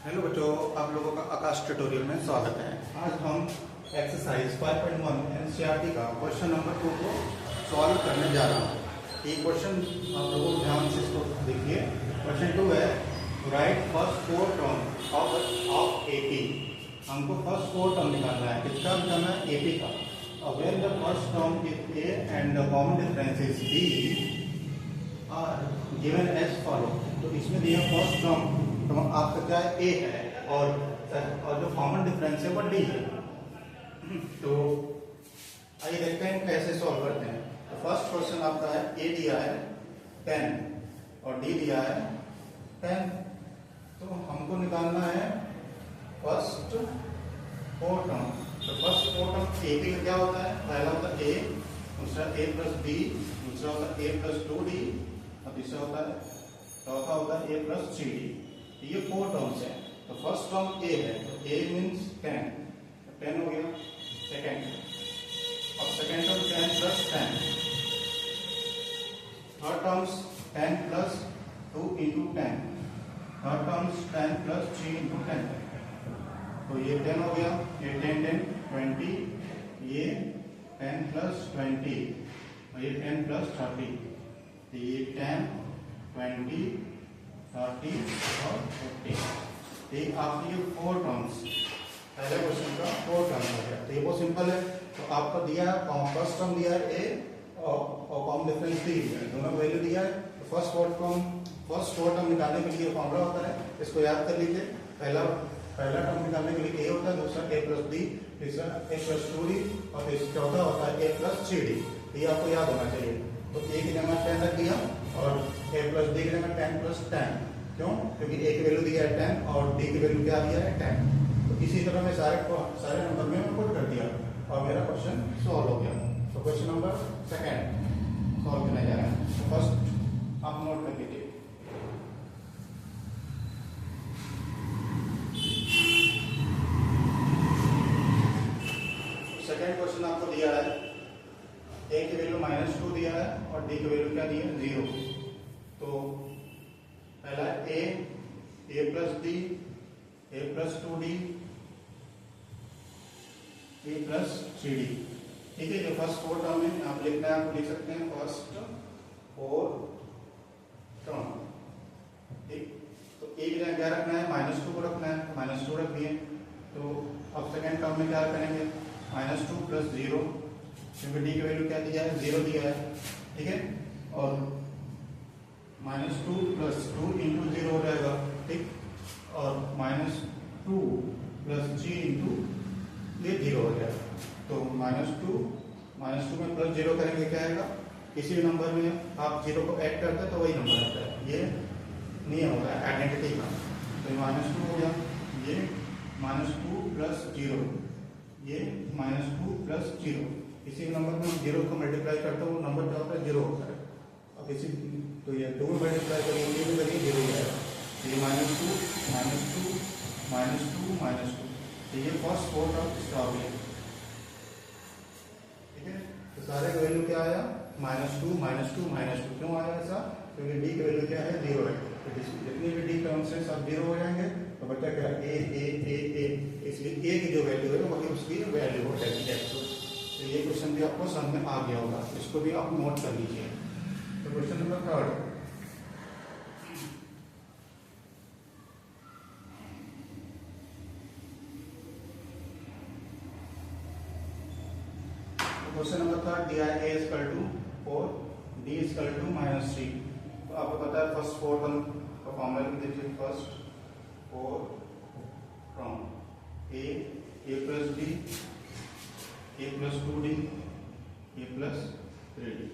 Hello बच्चों, आप लोगों का आकाश ट्यूटोरियल में स्वागत है। आज हम एक्सरसाइज 5.1 एनसीईआरटी का क्वेश्चन नंबर 2 को सॉल्व करने जा रहा हूँ। ये क्वेश्चन आप लोगों ध्यान से इसको देखिए। क्वेश्चन 2 है, right first 4 term of AP. हमको फर्स्ट 4 टर्म निकालना है। किसका निकालना है? एपी का। When the first term is A and the common difference is B are given as follow. तो इसमें दिया फर्स्ट टर्म तो आपका क्या है? ए है और जो कॉमन डिफरेंस है वो डी है। तो आइए देखते हैं कैसे सॉल्व करते हैं। तो फर्स्ट क्वेश्चन आपका है, ए दिया है 10 और डी दिया है 10। तो हमको निकालना है फर्स्ट 4 टर्म। तो फर्स्ट 4 टर्म ए बी का क्या होता है? पहला होता है ए, दूसरा ए प्लस बी, दूसरा होता है ए प्लस 2डी और तीसरा होता है चौथा होता है ए प्लस 3डी। ये 4 टर्म्स है। तो फर्स्ट टर्म ए है, तो ए मीन्स 10, 10 हो गया सेकेंड। और second term 10 plus 10। Third terms 10 plus 2 into 10। Third terms 10 plus 3 into 10। तो ये 10 हो गया, ये 10 10 20, ये 10 प्लस 20 और ये 10 प्लस 30। तो ये 10 20 30 और 40। ठीक, आपके ये 4 टर्म्स पहले क्वेश्चन का 4 टर्म हो गया। तो ये बहुत सिंपल है। तो आपका दिया है फर्स्ट टर्म दिया है ए और कॉमन डिफरेंस डी है, दोनों वैल्यू दिया है। तो फर्स्ट 4 टर्म निकालने के लिए फॉर्मूला होता है, इसको याद कर लीजिए। पहला टर्म निकालने के लिए ए होता है, दूसरा ए प्लस बी, तीसरा ए प्लस 2डी और चौथा होता है ए प्लस 3डी। ये आपको याद होना चाहिए। तो ए की जगह 10 रख दिया और ए प्लस बी की जगह 10 प्लस 10। क्यों? क्योंकि ए की वैल्यू दिया है 10 और डी की वैल्यू क्या दिया है 10। तो इसी तरह मैं सारे नंबर में पुट कर दिया और मेरा क्वेश्चन सॉल्व हो गया। तो क्वेश्चन नंबर सेकेंड सॉल्व करने जा रहे हैं। तो फर्स्ट आप नोट कर लीजिए। सेकेंड क्वेश्चन आपको दिया है, ए की वैल्यू -2 दिया है और डी की वैल्यू क्या दी है? 0। तो पहला ए प्लस डी, ए प्लस 2डी, ए प्लस 3डी। ठीक है, जो फर्स्ट 4 टर्म है आप लिखना है, आप लिख सकते हैं फर्स्ट 4 टर्म। ठीक, तो ए की जगह क्या रखना है? -2 को रखना है, -2 रख दिए। तो अब सेकेंड टर्म में क्या करेंगे? -2 प्लस 0, क्योंकि डी की वैल्यू क्या दिया है? 0 दिया है। ठीक है, और -2 प्लस 2 इंटू 0 हो जाएगा। ठीक, और -2 प्लस 3 इंटू ये 0 हो जाएगा। तो -2 में प्लस 0 करेंगे क्या आएगा? किसी भी नंबर में आप 0 को ऐड करते हैं तो वही नंबर आता है। ये नियम होता है आइडेंटिटी का। तो -2 हो गया, ये -2 प्लस 0, ये -2 प्लस 0। किसी नंबर में 0 को मल्टीप्लाई करते हो वो नंबर क्या होता है? 0 होता है। अब किसी तो ये 2 मल्टीप्लाई करेंगे, ये भी करिए 0 हो जाएगा। ये -2 -2 -2 -2। तो ये फर्स्ट 4 टर्म इसका हो गया। ठीक है, तो सारे का वैल्यू क्या आया? -2 -2 -2। क्यों आया ऐसा? क्योंकि डी की वैल्यू क्या है? 0 है। तो जितनी भी डी टर्म्स है सब 0 हो जाएंगे। तो बच्चा क्या? ए, इसलिए ए की जो वैल्यू है वही उसकी वैल्यू हो जाएगी। तो ये क्वेश्चन भी आपको समझ में आ गया होगा, इसको भी आप नोट कर लीजिए। तो क्वेश्चन नंबर 3, क्वेश्चन नंबर 3 दिया है A equal to 4, D equal to -3। तो आपको पता है फर्स्ट 4 टर्म का फॉर्मूला लिख दीजिए। फर्स्ट 4 टर्म ए प्लस बी, ए प्लस 2डी, ए प्लस 3डी।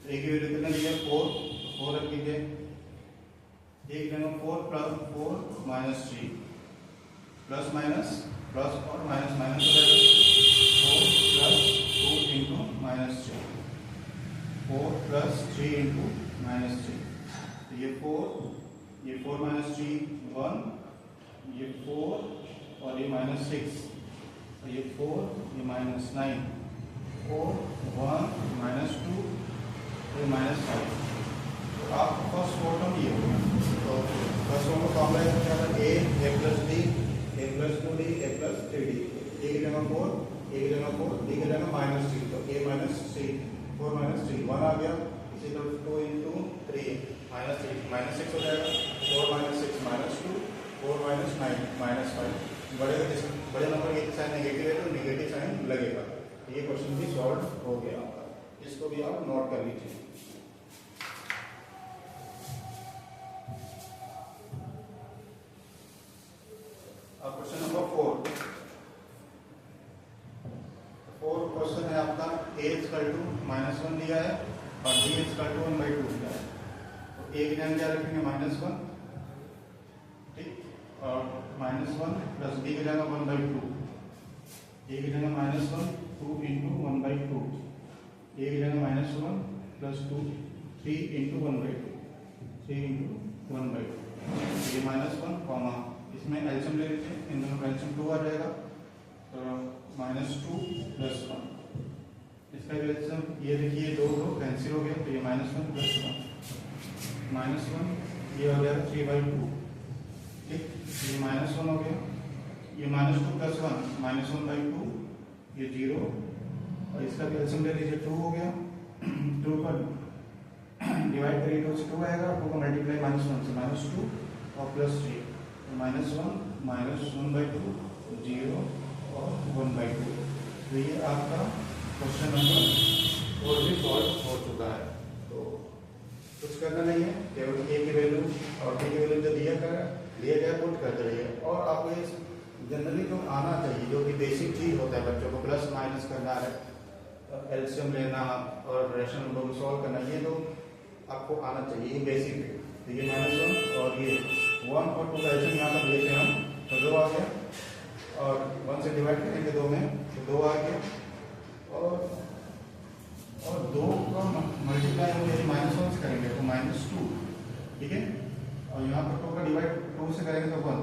ए की वैल्यू कितना दिया? 4 रख लीजिए। एक जगह 4 प्लस 4 -3, प्लस माइनस प्लस और माइनस माइनस हो जाएगा। 4 प्लस 2 इंटू -3, 4 प्लस 3 इंटू -3। तो ये 4 -3 1, ये 4 और ये -6, ये 4, ये -9, 4 1 -2, ये -5। तो आप फर्स्ट 4 टर्म ये होगा। तो फर्स्ट वन का फॉर्मूला क्या था, ए प्लस डी, ए प्लस 2d, ए प्लस 3d। ए की जगह 4, ए की जगह 4, डी की जगह -3, तो ए माइनस 3, 4 माइनस 3, 1 आ गया, इसी तरह 2 इंटू 3 -3, -6 हो जाएगा, 4 माइनस 6 -2, 4 माइनस 9 -5। बड़े नंबर के साइन नेगेटिव है तो नेगेटिव साइन लगेगा। ये क्वेश्चन भी सॉल्व हो गया आपका, इसको भी आप नोट कर लीजिए। अब क्वेश्चन नंबर 4 क्वेश्चन है आपका, a इक्वल टू -1 दिया है और b इक्वल टू 1/2 दिया है। तो a की जगह क्या रखेंगे, -1, ठीक, और -1 प्लस b की जगह 1/2, a की जगह -1 2 इंटू 1/2, a की जगह -1 प्लस 2 3 इंटू 1/2, 3 इंटू 1/2, ये -1 कॉमा, इसमें एलसीएम ले लीजिए, इन दोनों का एलसीएम 2 आ जाएगा, तो -2 प्लस 1, इसका एलसीएम ये देखिए 2 कैंसिल हो गया, तो ये -1 प्लस 1, ये हो जाएगा 3/2, ठीक, ये -1 हो गया, ये -2 प्लस 1 -1/2, ये 0, और इसका भी एलसीएम ले लीजिए 2 हो गया, 2 पर डिवाइड करिए 2 से 2 आएगा, 2 का मल्टीप्लाई -1 से -2 और प्लस 3, -1 -1/2 0 और 1/2। तो ये आपका क्वेश्चन नंबर 4 भी सॉल्व हो चुका है। तो कुछ करना नहीं है, केवल ए की वैल्यू और बी की वैल्यू जो दिया गया पुट करते रहिए, और आपको ये जनरली तो आना चाहिए, जो कि बेसिक चीज होता है बच्चों को, प्लस माइनस करना है, एलसीएम लेना और रेशनल नंबर को सॉल्व करना, ये तो आपको आना चाहिए, ये बेसिक है। तो ये -1 और ये 1 और 2 का एलसीएम यहाँ पर लेते हैं हम, तो 2 आ गया, और 1 से डिवाइड करेंगे 2 में, तो 2 आ गया, और 2 का मल्टीप्लाई हम यदि -1 से करेंगे तो -2, ठीक है, और यहाँ पर 2 का डिवाइड 2 से करेंगे तो 1,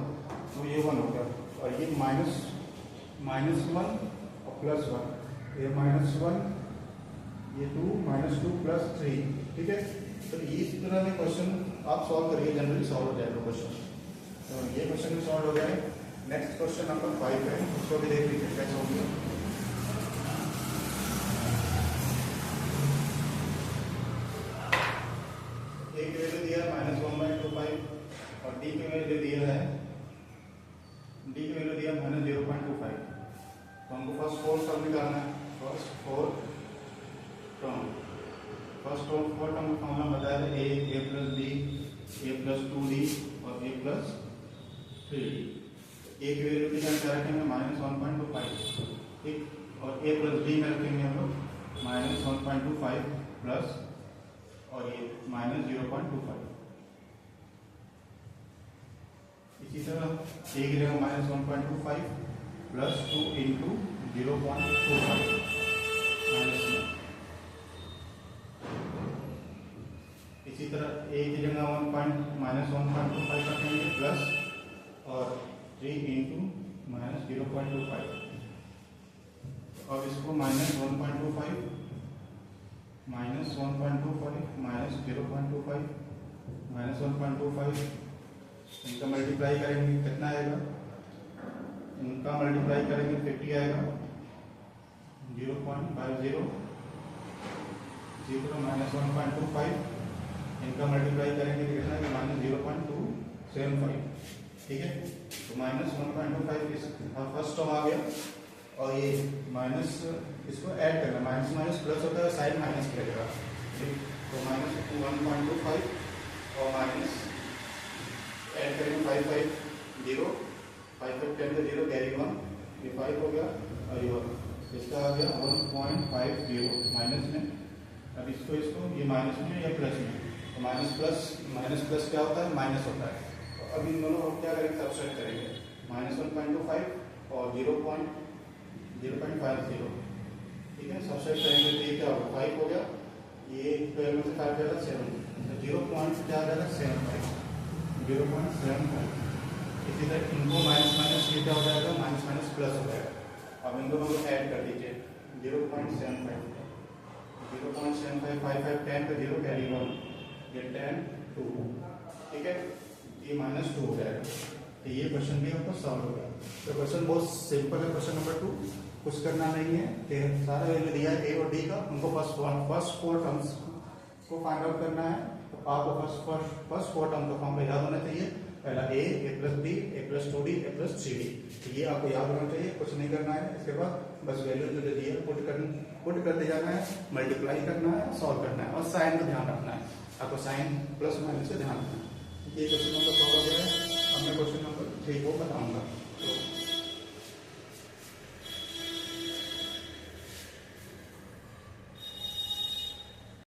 तो ये 1 होगा, और ये -1 और प्लस 1, ये -1, ये 2 -2 प्लस 3, ठीक है। तो इस तरह के क्वेश्चन आप सॉल्व करिए, जनरली सॉल्व हो जाएगा क्वेश्चन। तो ये क्वेश्चन भी सॉल्व हो गया है। नेक्स्ट क्वेश्चन नंबर 5 है, उसको भी देख लीजिए कैसे होंगे। ए की वैल्यू दिया है -1/25 और डी की वैल्यू दिया है, डी की वैल्यू दिया -0.25। तो हमको फर्स्ट 4 टर्म निकालना है, फर्स्ट 4 टर्म का फॉर्मूला बताया था, a plus b, a plus 2d और a प्लस 3d। a की वैल्यू की क्या रखेंगे, -1.25, ठीक, और a प्लस b में रखेंगे हम लोग -1.25 प्लस, और ये -0.25। इसी तरह a की जगह -1.25 प्लस 2 इंटू 0.25 -1। इसी तरह a की जगह -1.25 रखेंगे प्लस, और 3 इंटू -0.25। अब इसको -1.25 -0.25 इनका मल्टीप्लाई करेंगे, कितना आएगा, इनका मल्टीप्लाई करेंगे 50 आएगा, 0.50, -1.25 इनका मल्टीप्लाई करेंगे कितना है, -0.275, ठीक है। तो -1.25 फर्स्ट टर्म आ गया, और ये माइनस इसको ऐड करना, माइनस माइनस प्लस होता है, साइन माइनस करेगा, ठीक। तो -1.25 और माइनस ऐड करेंगे 5 5 0 5 5 10 0 कैरी 1, ये 5 हो गया, और ये इसका आ गया 1.50 माइनस में। अब इसको ये माइनस में या प्लस में, तो माइनस प्लस क्या होता है, माइनस होता है। तो अब इन दोनों हम क्या करेंगे, सब्ट्रैक्ट करेंगे, -1.25 और 0.50, ठीक है, सब्ट्रैक्ट करेंगे तो ये क्या होगा, 5 हो गया, ये 12 में से 5 जाएगा 7, तो 0. क्या आ जाएगा 75, 0.75। इसी तरह इनको माइनस ये क्या हो जाएगा, माइनस प्लस हो जाएगा। अब इन दोनों को ऐड कर दीजिए, 0.75 5 5 10 का 0 कैरी 1, ये 10 2, ठीक है। ये -2 हो जाएगा। तो ये क्वेश्चन भी आपको सॉल्व हो गया। तो क्वेश्चन बहुत सिंपल है। क्वेश्चन नंबर 2 कुछ करना नहीं है, कि सारा वैल्यू दिया है ए और डी का, उनको फर्स्ट 4 टर्म्स को फाइंड आउट करना है। तो आपको फर्स्ट 4 टर्म का फॉर्मूला याद होना चाहिए। पहला a plus B a plus 2d a plus 3d, तो ये आपको याद होना चाहिए, कुछ नहीं करना है। इसके बाद बस वैल्यू जो दी है पुट करते जाना है, मल्टीप्लाई करना है, सॉल्व करना है और साइन का ध्यान रखना है। आपको साइन प्लस माइनस से ध्यान रखना है।